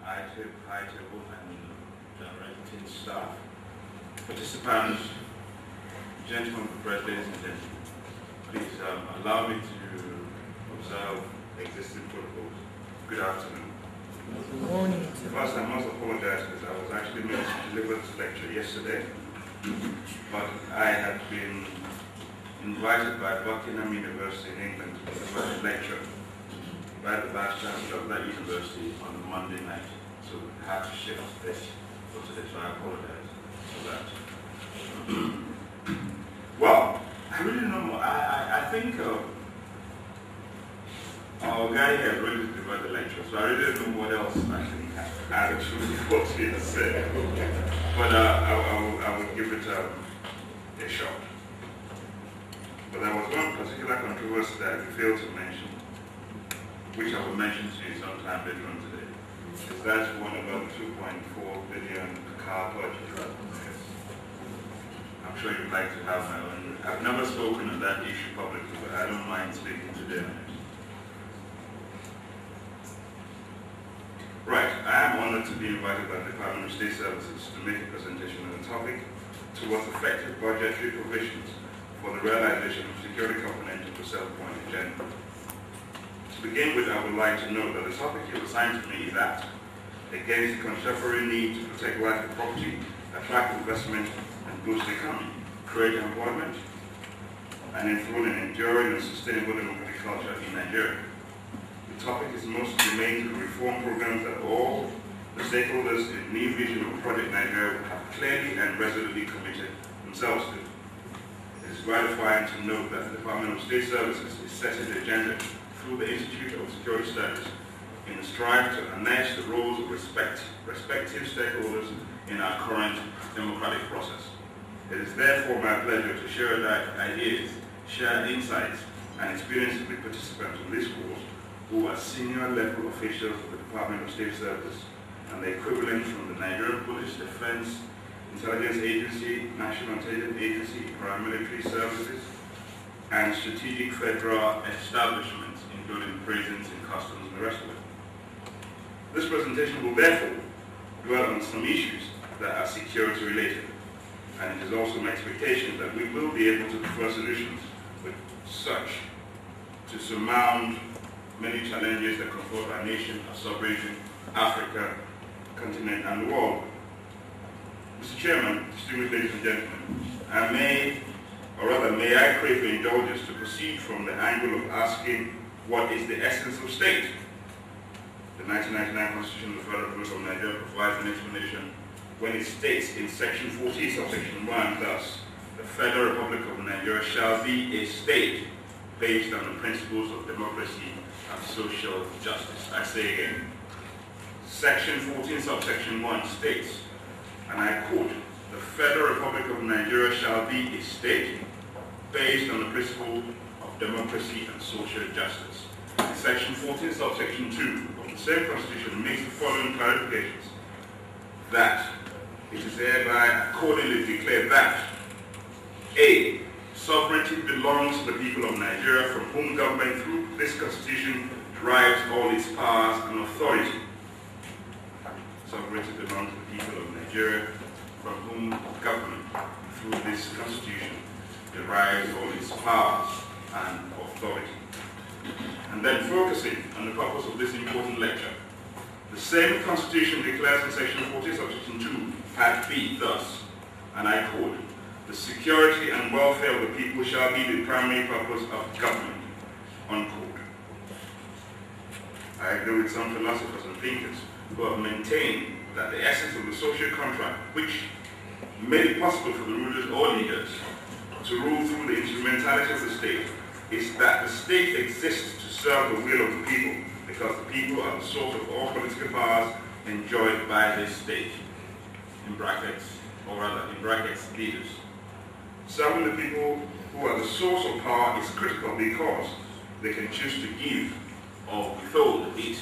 high table and directing staff, participants, gentlemen of the press, ladies and gentlemen, please allow me to observe existing protocols. Good afternoon. Good morning. First, I must apologize because I was actually meant to deliver this lecture yesterday, but I had been invited by Buckingham University in England to deliver a lecture by the Vice Chancellor of that university on Monday night. So I had to shift this for today, so I apologize for that. Well, I really don't know. I think our guy here really delivered the lecture, so I really don't know what else I can add to what he has said. But I will give it a shot. But there was one particular controversy that we failed to mention, which I will mention to you sometime later on today. Is that one about 2.4 billion car budget? I'm sure you'd like to have my own. I've never spoken on that issue publicly, but I don't mind speaking today on it. Right, I am honored to be invited by the Department of State Services to make a presentation on the topic towards effective budgetary provisions for the realization of security component of the 7-point agenda. To begin with, I would like to note that the topic you assigned to me is that against the contemporary need to protect life and property, attract investment, and boost the economy, create employment, and enthrone an enduring and sustainable democratic culture in Nigeria. The topic is most germane to the reform programs that all the stakeholders in the new vision of Project Nigeria have clearly and resolutely committed themselves to. It is gratifying to note that the Department of State Services is setting the agenda through the Institute of Security Studies in the strive to harness the roles of respective stakeholders in our current democratic process. It is therefore my pleasure to share ideas, share insights, and experiences with participants in this course who are senior level officials of the Department of State Service and the equivalents from the Nigerian Police, Defense, Intelligence Agency, National Intelligence Agency, Paramilitary Services, and strategic federal establishments, including prisons and customs and the rest of it. This presentation will therefore dwell on some issues that are security related, and it is also my expectation that we will be able to prefer solutions with such to surmount many challenges that confront our nation, our sub-region, Africa, continent, and the world. Mr. Chairman, distinguished ladies and gentlemen, may I crave your indulgence to proceed from the angle of asking what is the essence of state? The 1999 Constitution of the Federal Republic of Nigeria provides an explanation when it states in Section 40, subsection 1, thus, the Federal Republic of Nigeria shall be a state based on the principles of democracy and social justice. I say again, Section 14, subsection 1 states, and I quote, the Federal Republic of Nigeria shall be a state based on the principle of democracy and social justice. Section 14, subsection 2 of the same Constitution makes the following clarifications: that it is hereby accordingly declared that A. Sovereignty belongs to the people of Nigeria, from whom government through this Constitution derives all its powers and authority. Sovereignty belongs to the people of Nigeria, from whom government through this Constitution derives all its powers and authority. And then focusing on the purpose of this important lecture, the same Constitution declares in Section 40, subsection 2, Part B, thus, and I quote, the security and welfare of the people shall be the primary purpose of government, unquote. I agree with some philosophers and thinkers who have maintained that the essence of the social contract, which made it possible for the rulers or leaders to rule through the instrumentality of the state, is that the state exists to serve the will of the people, because the people are the source of all political powers enjoyed by this state, in brackets, or rather, in brackets, leaders. Serving the people who are the source of power is critical because they can choose to give or withhold it,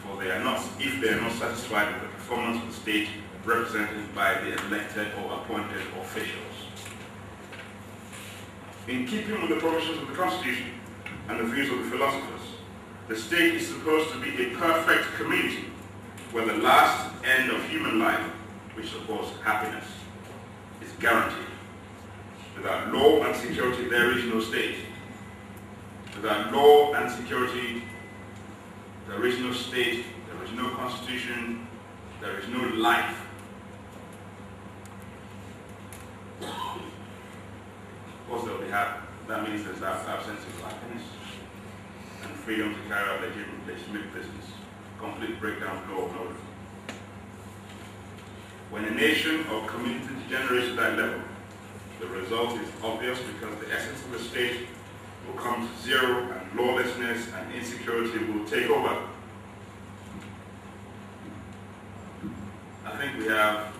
for they are not, if they are not satisfied with the performance of the state represented by the elected or appointed officials. In keeping with the provisions of the Constitution and the views of the philosophers, the state is supposed to be a perfect community where the last end of human life, which supports happiness, is guaranteed. Without law and security, there is no state. Without law and security, there is no state, there is no constitution, there is no life. Of course, there will be that means there's that absence of happiness and freedom to carry out legitimate business, complete breakdown of law and order. When a nation or community degenerates to that level, the result is obvious because the essence of the state will come to zero and lawlessness and insecurity will take over. I think we have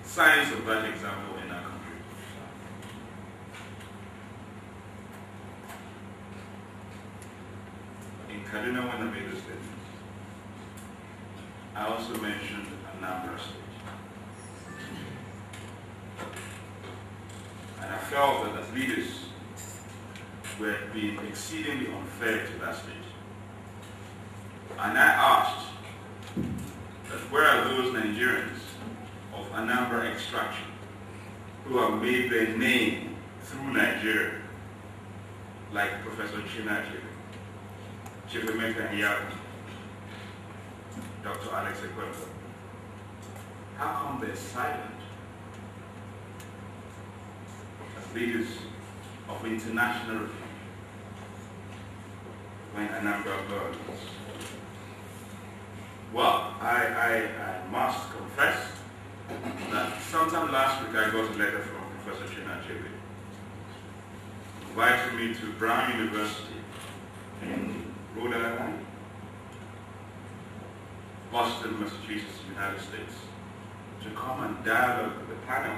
signs of that example in our country. In Kaduna, when I made this statement, I also mentioned Anambra State. And I felt that as leaders, were being exceedingly unfair to that state. And I asked that where are those Nigerians of Anambra extraction who have made their name through Nigeria, like Professor Chinachi, Chifemeka Nyako, Dr. Alex Ekwemba? How come they're silent as leaders of international review when Anambra burns? Well, I must confess that sometime last week I got a letter from Professor Chinachi inviting me to Brown University in Rhode Island, Boston, Massachusetts, United States, to come and dialogue with a panel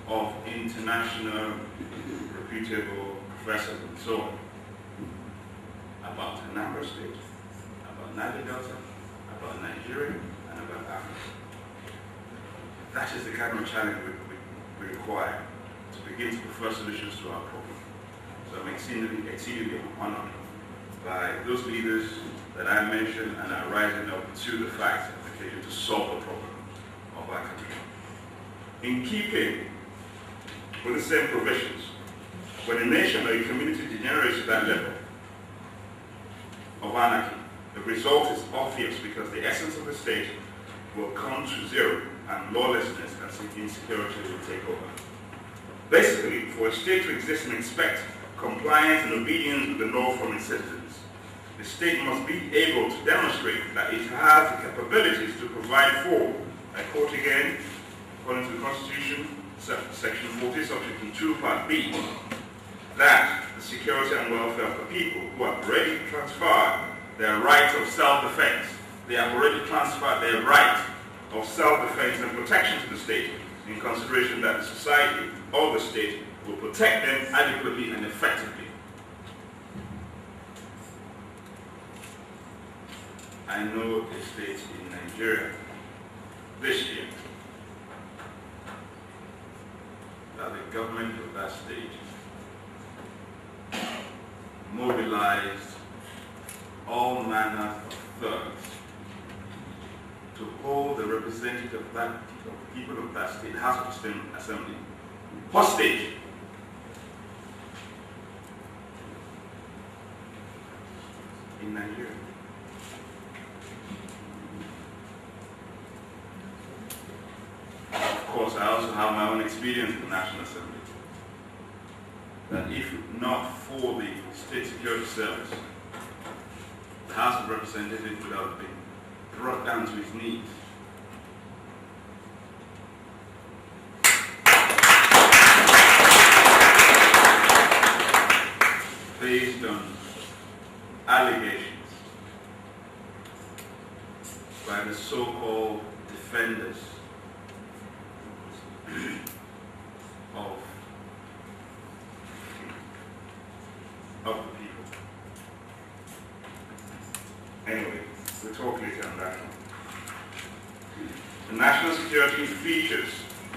of international, reputable professors and so on about Anambra State, about Niger Delta, about Nigeria, and about Africa. That is the kind of challenge we require to begin to prefer solutions to our problem. So I'm exceedingly honored by those leaders that I mentioned and are rising up to the fact and occasion to solve the problem of our country. In keeping with the same provisions, when a nation or a community degenerates to that level of anarchy, the result is obvious because the essence of the state will come to zero and lawlessness and insecurity will take over. Basically, for a state to exist and expect compliance and obedience with the law from its citizens, the state must be able to demonstrate that it has the capabilities to provide for, I quote again, according to the Constitution, Section 40, Subsection 2, Part B, that the security and welfare of the people who have already transferred their right of self-defense, they have already transferred their right of self-defense and protection to the state in consideration that the society or the state will protect them adequately and effectively. I know a state in Nigeria this year that the government of that state mobilized all manner of thugs to hold the representative of the people of that state, House of Assembly, hostage. In Nigeria. Of course, I also have my own experience in the National Assembly. That if not for the State Security Service, the House of Representatives would have been brought down to its knees. Based on allegations by the so-called defenders of the people. Anyway, we'll talk later on that one. The national security features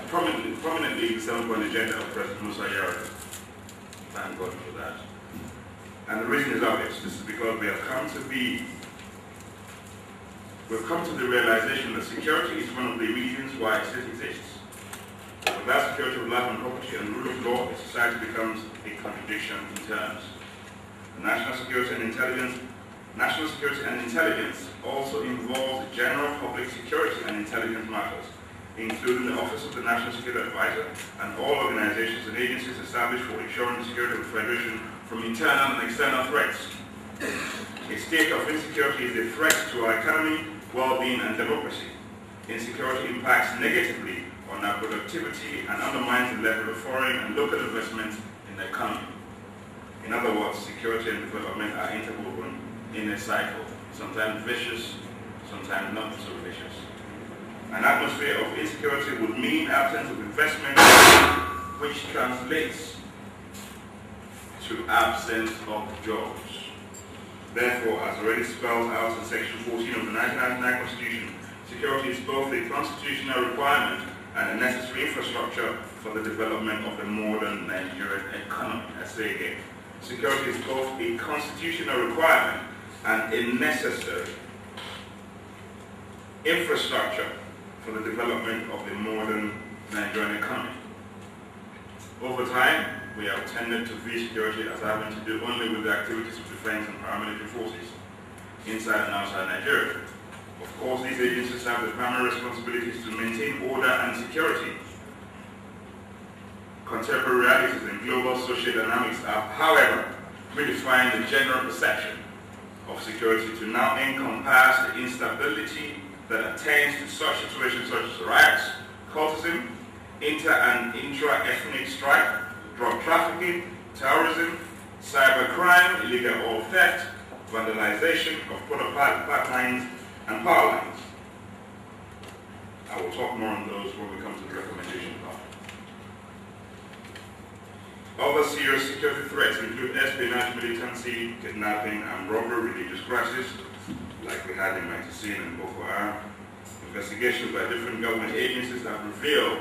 prominently in the 7-point agenda of President Musa Yar'Adua. Thank God for that. And the reason is obvious. This is because we have come to be we've come to the realization that security is one of the reasons why a state exists. Without security of life and property and rule of law, a society becomes a contradiction in terms. National security and intelligence also involves general public security and intelligence matters, including the Office of the National Security Advisor and all organizations and agencies established for ensuring the security of the Federation from internal and external threats. A state of insecurity is a threat to our economy, well-being, and democracy. Insecurity impacts negatively on our productivity and undermines the level of foreign and local investment in the economy. In other words, security and development are interwoven in a cycle, sometimes vicious, sometimes not so vicious. An atmosphere of insecurity would mean absence of investment, which translates to absence of jobs. Therefore, as already spelled out in Section 14 of the 1999 Constitution, security is both a constitutional requirement and a necessary infrastructure for the development of the modern Nigerian economy. I say again, security is both a constitutional requirement and a necessary infrastructure for the development of the modern Nigerian economy. Over time, we have tended to view security as having to do only with the activities of defense and paramilitary forces inside and outside Nigeria. Of course, these agencies have the primary responsibilities to maintain order and security. Contemporary realities and global social dynamics have, however, redefined the general perception of security to now encompass the instability that attains to such situations such as riots, cultism, inter- and intra-ethnic strife, drug trafficking, terrorism, cybercrime, illegal oil theft, vandalization of pipelines and power lines. I will talk more on those when we come to the recommendation part. Other serious security threats include espionage, militancy, kidnapping, and robbery, religious crisis, like we had in Mantisine and Boko Haram. Investigations by different government agencies have revealed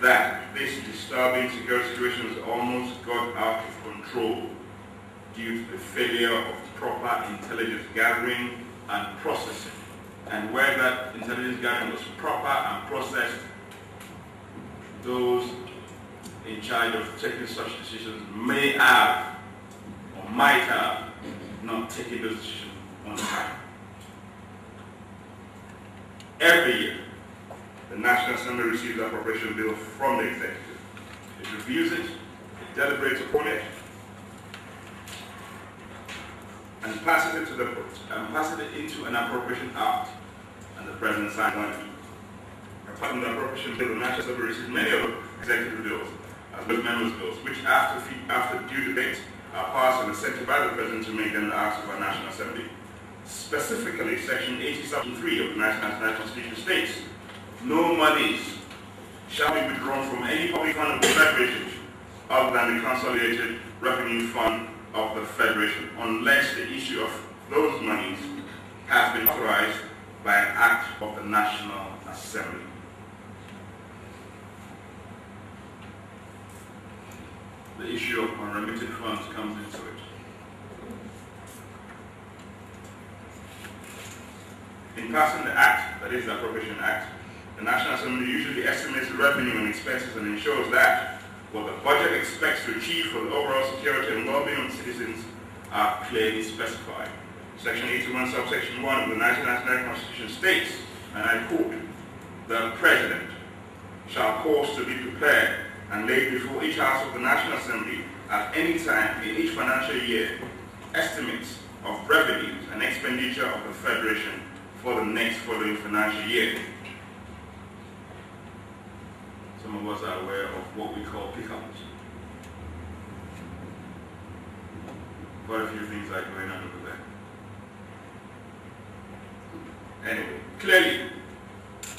that this disturbing security situation has almost got out of control due to the failure of proper intelligence gathering and processing. And where that intelligence gathering was proper and processed, those in charge of taking such decisions may have or might have not taken those decisions on time. Every year, the National Assembly receives the appropriation bill from the executive. It reviews it, it deliberates upon it, and passes it into an appropriation act, and the President signs on it. Apart from the appropriation bill, the National Assembly receives many of the executive bills, as well as members' bills, which after due debate are passed and accepted by the President to make them the acts of our National Assembly. Specifically, Section 80(3) of the National Constitution states, no monies shall be withdrawn from any public fund of the Federation other than the Consolidated Revenue Fund of the Federation, unless the issue of those monies has been authorized by an act of the National Assembly. The issue of unremitted funds comes into it. In passing the Act, that is the Appropriation Act, the National Assembly usually estimates the revenue and expenses and ensures that what the budget expects to achieve for the overall security and well-being of citizens are clearly specified. Section 81, subsection 1 of the 1999 Constitution states, and I quote, the President shall cause to be prepared and laid before each House of the National Assembly at any time in each financial year estimates of revenues and expenditure of the Federation for the next following financial year. Some of us are aware of what we call pick-ups. Quite a few things are going on over there. Anyway, clearly,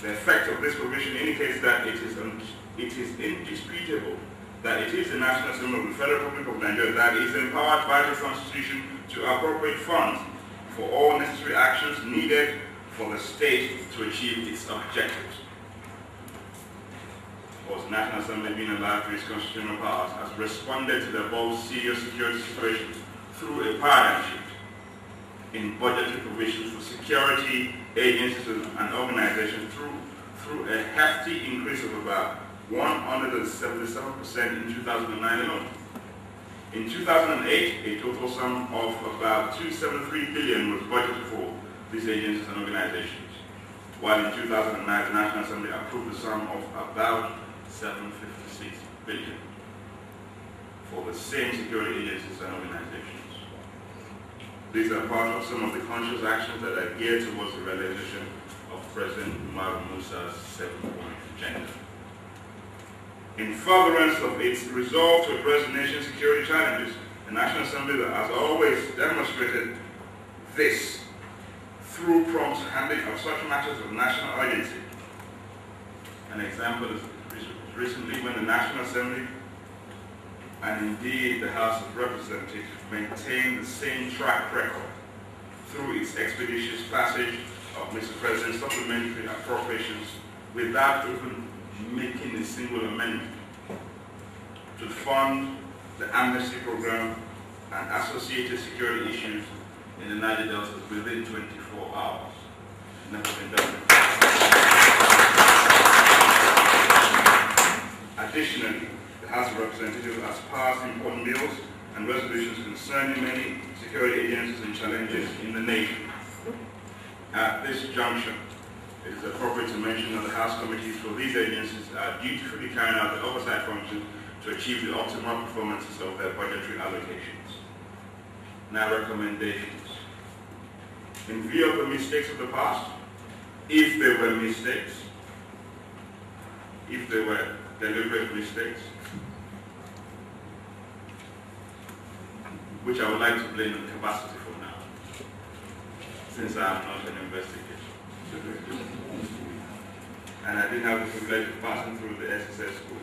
the effect of this provision indicates that it is indisputable that it is the National Assembly of the Federal Republic of Nigeria that is empowered by the Constitution to appropriate funds for all necessary actions needed for the state to achieve its objectives. Of course, the National Assembly, being allowed to its constitutional powers, has responded to the above serious security situations through a paradigm shift in budgetary provisions for security agencies and organizations through a hefty increase of about 177% in 2009 alone. In 2008, a total sum of about 273 billion was budgeted for these agencies and organizations, while in 2009 the National Assembly approved a sum of about 756 billion for the same security agencies and organizations. These are part of some of the conscious actions that are geared towards the realization of President Umar Musa's 7-point agenda. In furtherance of its resolve to address the nation's security challenges, the National Assembly has always demonstrated this through prompt handling of such matters of national urgency. An example is recently when the National Assembly and indeed the House of Representatives maintained the same track record through its expeditious passage of Mr. President's supplementary appropriations without even making a single amendment to fund the amnesty program and associated security issues in the Niger Delta within 24 hours. It's never been done before. Additionally, the House of Representatives has passed important bills and resolutions concerning many security agencies and challenges in the nation. At this juncture, it is appropriate to mention that the House committees for these agencies are dutifully carrying out the oversight functions to achieve the optimal performances of their budgetary allocations. Now, recommendations. In view of the mistakes of the past, if there were mistakes, if there were deliberate mistakes, which I would like to blame the capacity for now, since I am not an investigator. And I didn't have the privilege of passing through the SSS school.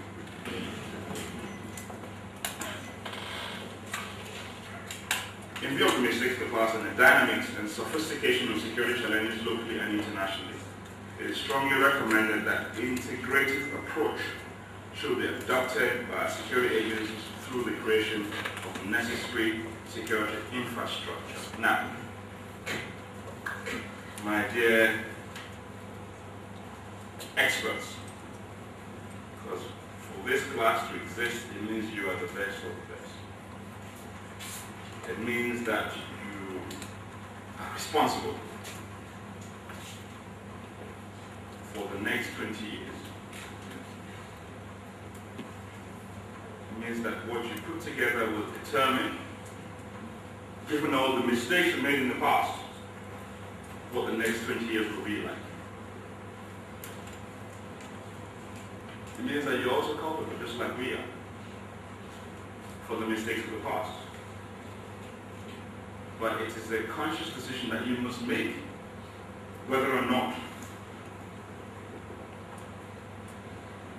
In view of the mistakes of the past and the dynamics and sophistication of security challenges locally and internationally, it is strongly recommended that integrative approach should be adopted by security agencies through the creation of necessary security infrastructure. Now, my dear experts, because for this class to exist, it means you are the best of the best. It means that you are responsible for the next 20 years. It means that what you put together will determine, given all the mistakes you made in the past, what the next 20 years will be like. It means that you're also culpable, just like we are, for the mistakes of the past. But it is a conscious decision that you must make, whether or not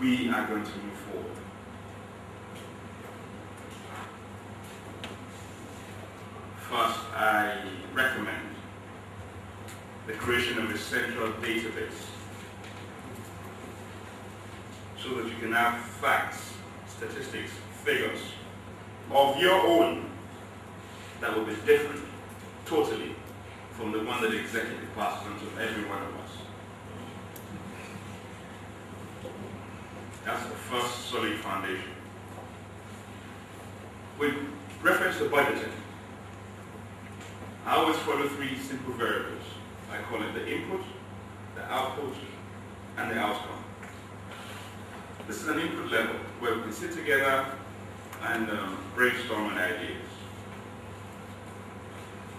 we are going to move forward. First, I recommend the creation of a central database so that you can have facts, statistics, figures of your own that will be different totally from the one that the executive passes on to every one of us. That's the first solid foundation. With reference to budgeting, I always follow three simple variables. I call it the input, the output, and the outcome. This is an input level where we can sit together and brainstorm on ideas.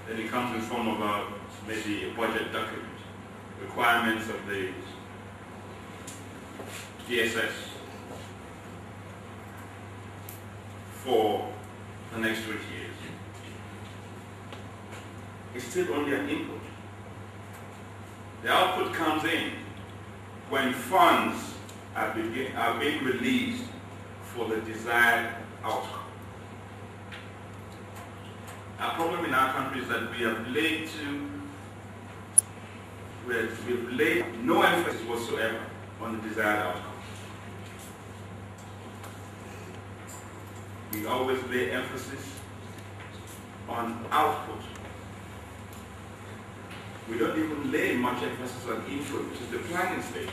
Then it comes in the form of maybe a budget document, requirements of the DSS for the next 20 years. It's still only an input. The output comes in when funds are being released for the desired outcome. Our problem in our country is that we've laid no emphasis whatsoever on the desired outcome. We always lay emphasis on output. We don't even lay much emphasis on input, which is the planning stage.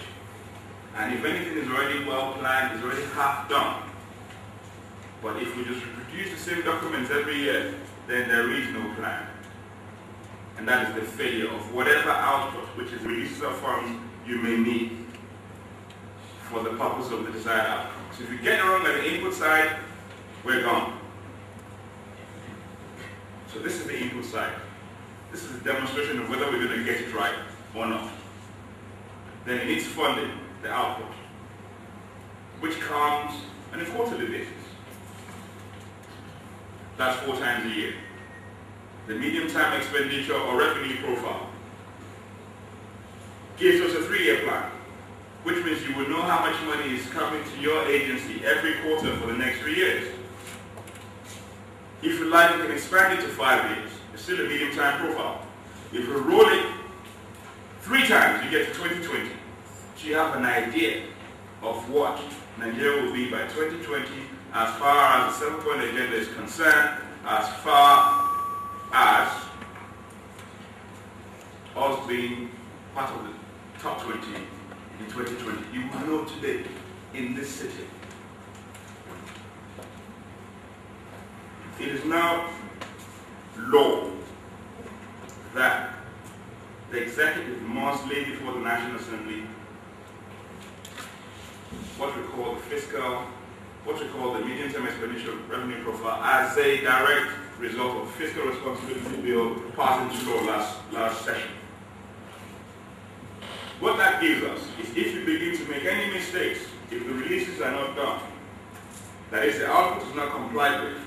And if anything is already well planned, it's already half done. But if we just reproduce the same documents every year, then there is no plan. And that is the failure of whatever output, which is releases of funds you may need for the purpose of the desired outcome. So if you get it wrong at the input side, we're gone. So this is the input side. This is a demonstration of whether we're going to get it right or not. Then it needs funding, the output, which comes on a quarterly basis. That's 4 times a year. The medium-term expenditure or revenue profile gives us a 3-year plan, which means you will know how much money is coming to your agency every quarter for the next 3 years. If you like, you can expand it to 5 years. It's still a medium-term profile. If you roll it 3 times, you get to 2020. So you have an idea of what Nigeria will be by 2020 as far as the 7-point agenda is concerned, as far as us being part of the top 20 in 2020. You will know today in this city. It is now law that the executive must lay before the National Assembly what we call the medium-term expenditure revenue profile as a direct result of fiscal responsibility bill passed into law last session. What that gives us is if you begin to make any mistakes, if the releases are not done, that is, the output is not complied with,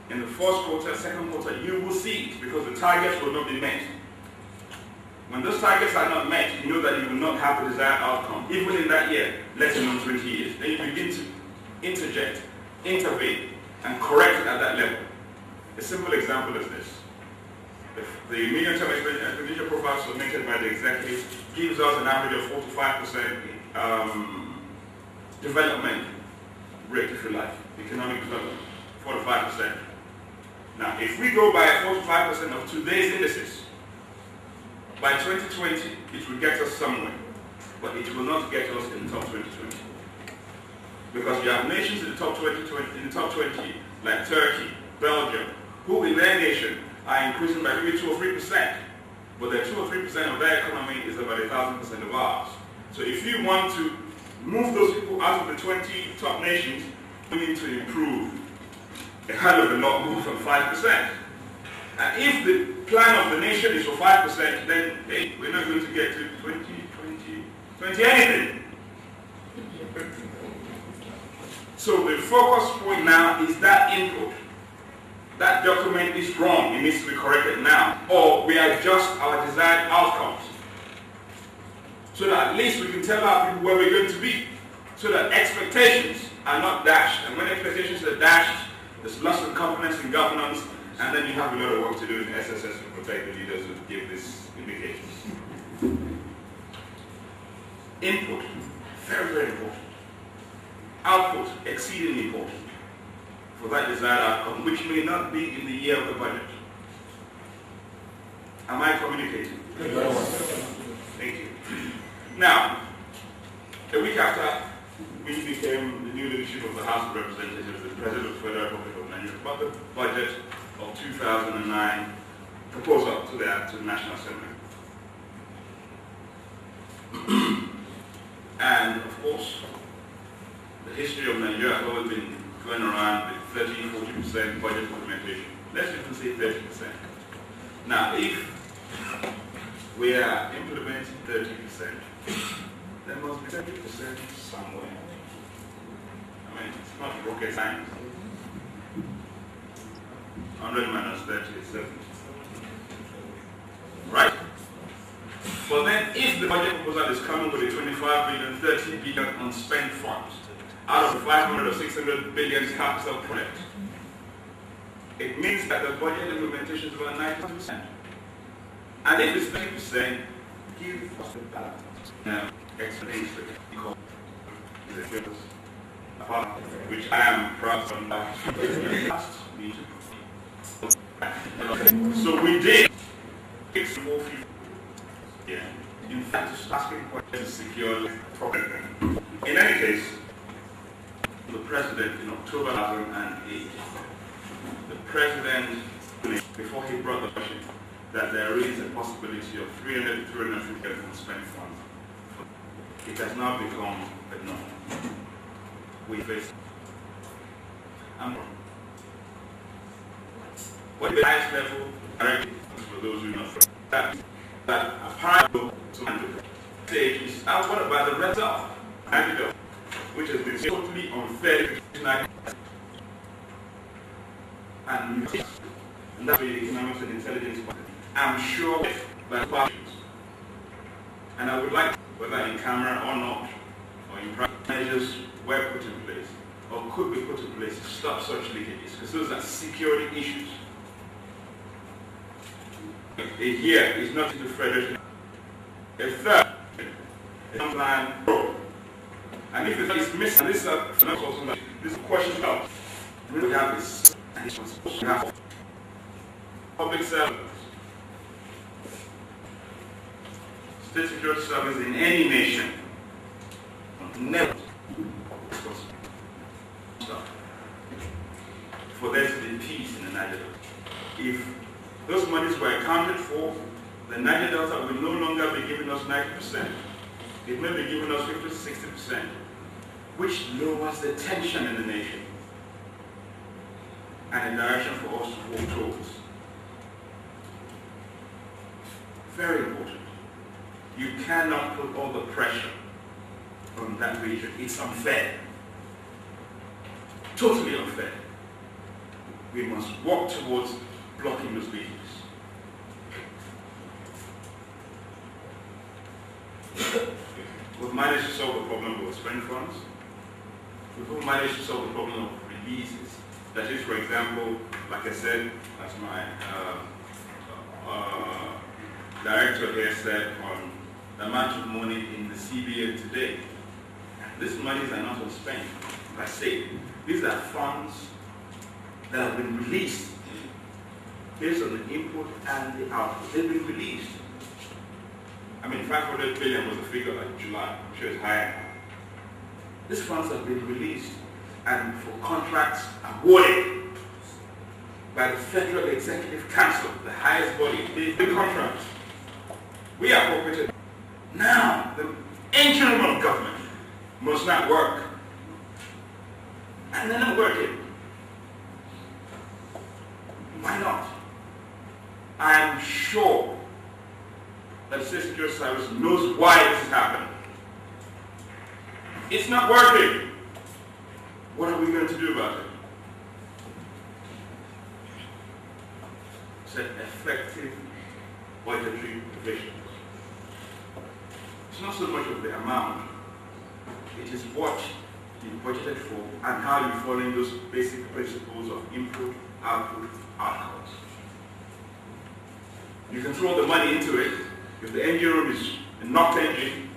in the first quarter, second quarter, you will see it because the targets will not be met. When those targets are not met, you know that you will not have the desired outcome, even in that year, let alone 20 years. Then you begin to interject, intervene, and correct it at that level. A simple example is this. The medium-term expenditure profile submitted by the executive gives us an average of 45% development rate, if you like, economic development, 45%. Now, if we go by 45% of today's indices, by 2020, it will get us somewhere, but it will not get us in the top 2020. Because you have nations in the top 20, like Turkey, Belgium, who in their nation are increasing by maybe 2 or 3%, but the 2 or 3% of their economy is about 1,000% of ours. So if you want to move those people out of the 20 top nations, we need to improve a hell of a lot more than 5%. And if the plan of the nation is for 5%, then hey, we're not going to get to 20 anything. So the focus point now is that input. That document is wrong, it needs to be corrected now. Or we adjust our desired outcomes. So that at least we can tell our people where we're going to be. So that expectations are not dashed. And when expectations are dashed, there's loss of confidence in governance, and then you have a lot of work to do in SSS to protect the leaders who give these indications. Input, very, very important. Output, exceedingly important for that desired outcome, which may not be in the year of the budget. Am I communicating? Yes. Thank you. Now, a week after we became the new leadership of the House of Representatives, the President of the Federal Republic of Nigeria, about the budget of 2009 proposal to the National Assembly. And of course, the history of Nigeria has always been going around with 30-40% budget implementation. Let's even say 30%. Now, if we are implementing 30%, there must be 30% somewhere. I mean, it's not rocket science. 100 minus 30 is 70. Right? But then if the budget proposal is coming with a 25 billion, 30 billion unspent funds out of the 500 or 600 billion capital project, it means that the budget implementation is about 90%. And if it's 30%, give us the balance. Now, explain which I am proud of. So we did Yeah. In fact, just asking questions to secure the problem. In any case, the president in October 2008, the president, before he brought the question, that there is a possibility of 300 to 350 unspent funds. It has now become a norm. We face. What the highest level for those who know that apparently stage is what about the rest of antidote, which has been totally unfair and that's the economics and intelligence part. I'm sure by questions, and I would like, whether in camera or not, or in practice, measures were put in place or could be put in place to stop such leakages, because those are security issues. A year is not to the Federation. A third is plan, and if it is missing, this is question of we have this public servants, state security service in any nation, never for there to be peace in the Niger Delta. If those monies were accounted for, the Niger Delta will no longer be giving us 90%. It may be giving us 50 to 60%, which lowers the tension in the nation and a direction for us to walk towards. Very important. You cannot put all the pressure on that region. It's unfair. Totally unfair. We must work towards blocking those leakages. We've managed to solve the problem with spend funds. We've managed to solve the problem of releases. That is, for example, like I said, as my director here said, on the amount of money in the CBN today. These monies are not unspent. I say, these are funds that have been released based on the input and the output. They've been released. I mean, 500 billion was the figure like July, I'm sure it's higher. These funds have been released and for contracts awarded by the Federal Executive Council, the highest body, the contracts. We are cooperating. Now, the engine of government must not work. And they're not working. Why not? I am sure that the State Security Service knows why this is happening. It's not working. What are we going to do about it? Set effective budgetary provisions. It's not so much of the amount, it is what you budgeted for and how you follow those basic principles of input, output, outcomes. You can throw the money into it. If the engine room is a knocked engine,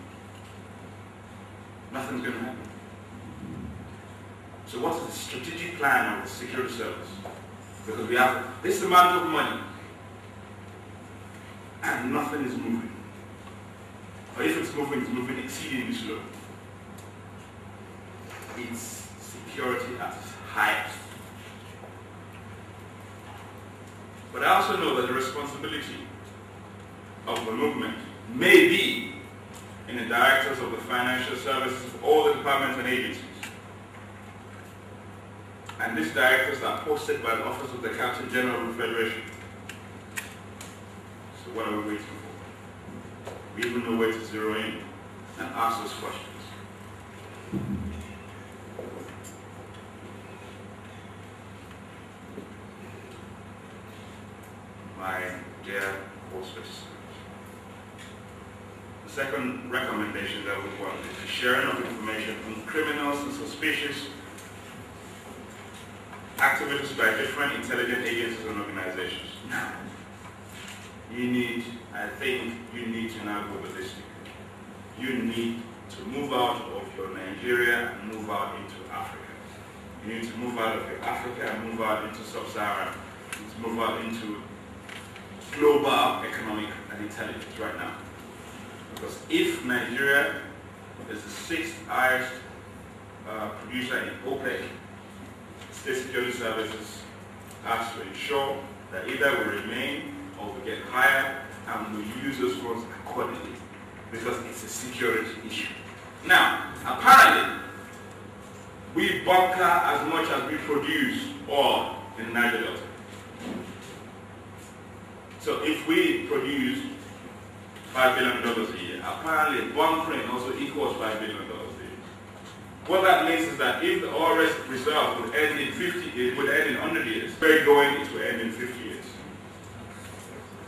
nothing's going to happen. So what is the strategic plan of the security service? Because we have this amount of money and nothing is moving. Or if it's moving exceedingly slow. It's security at its highest. But I also know that the responsibility of the movement may be in the directors of the financial services of all the departments and agencies. And these directors are posted by the Office of the Captain General of the Federation. So what are we waiting for? We even know where to zero in and ask those questions. My dear co-sponsors. The second recommendation that we want is the sharing of information on criminals and suspicious activities by different intelligence agencies and organizations. Now, I think you need to now go ballistic. You need to move out of your Nigeria and move out into Africa. You need to move out of your Africa and move out into Sub-Saharan. You need to move out into global economic intelligence right now. Because if Nigeria is the sixth highest producer in OPEC, state security services has to ensure that either we remain or we get higher and we use those funds accordingly, because it's a security issue. Now, apparently, we bunker as much as we produce oil in the Niger Delta. So if we produce $5 billion a year, apparently bunkering also equals $5 billion a year. What that means is that if the oil reserve would end in 50 years, would end in 100 years, very going it will end in 50 years.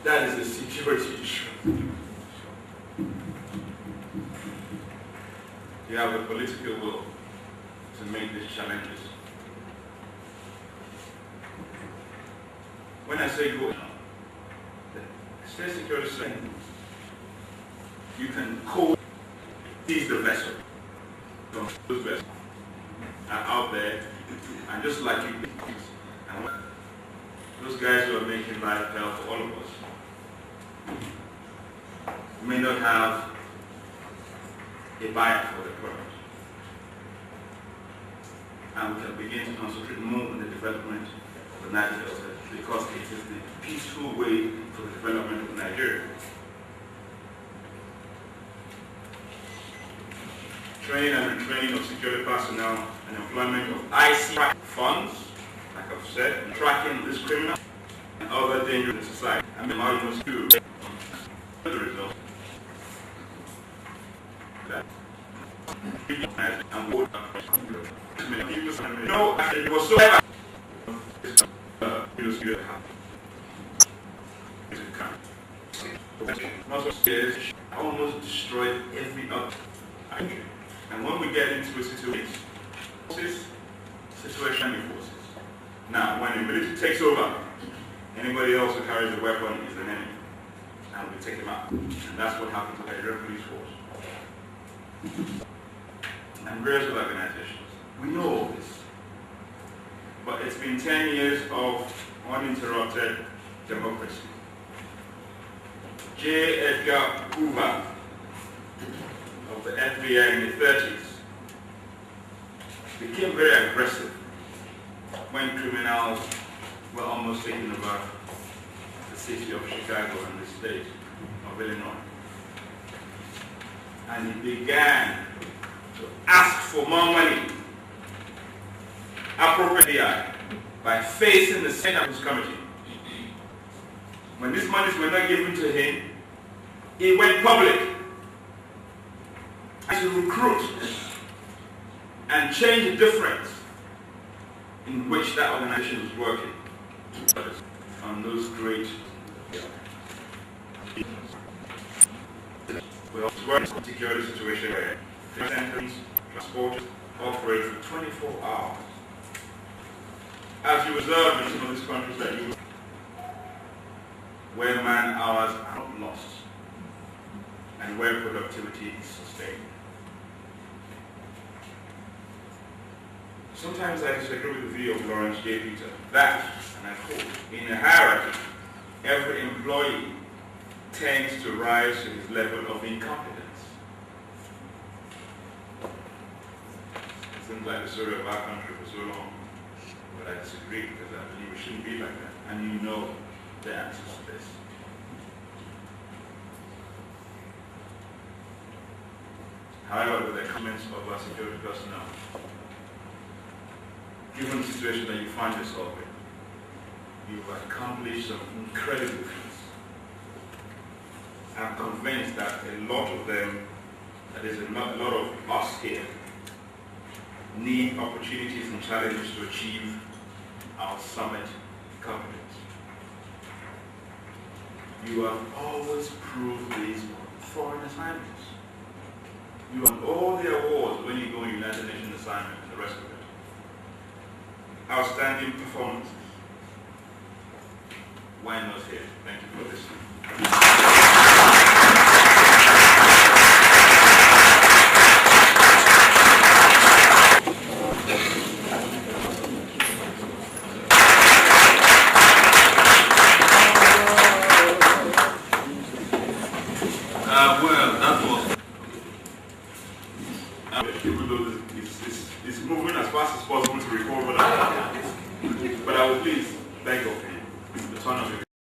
That is a security issue. You have the political will to make these challenges. When I say go, the state security saying you can seize the vessel. Those vessels are out there, and just like you, and those guys who are making life hell for all of us, may not have a buyer for the product. And we can begin to concentrate more on the development of the Niger Delta, because it is the peaceful way for the development of Nigeria. Training and retraining of security personnel and employment of IC funds, like I've said, and tracking this criminal and other dangers in society. I mean, I must do the results. No, it was so almost destroyed every other country. And when we get into a situation forces. Now, when the military takes over, anybody else who carries a weapon is an enemy. And we take them out. And that's what happened to the Nigerian police force. And various other organizations. We know all this. But it's been 10 years of uninterrupted democracy. J. Edgar Hoover of the FBI in the 30s became very aggressive when criminals were almost taking over the city of Chicago and the state of Illinois. And he began to ask for more money, appropriately, by facing the Senate Committee. When these monies were not given to him, he went public to recruit and change the difference in which that organization was working on those great security situation where centers, transport operate for 24 hours. As you observe in some of these countries that you where man hours are not lost and where productivity is sustained. Sometimes I disagree with the view of Lawrence J. Peter that, and I quote, in a hierarchy, every employee tends to rise to his level of incompetence. It seems like the story of our country for so long, but I disagree because I believe it shouldn't be like that. And you know the answers to this. However, with the comments of our security personnel, given the situation that you find yourself in, you've accomplished some incredible things. I'm convinced that a lot of them, that is a lot of us here, need opportunities and challenges to achieve our summit competence. You have always proved these foreign assignments. You have all the awards when you go on United Nations assignment and the rest of it. Outstanding performances. Why not here? Thank you for listening. even though it's moving as fast as possible to recover that. But I will please beg of you, the turn of your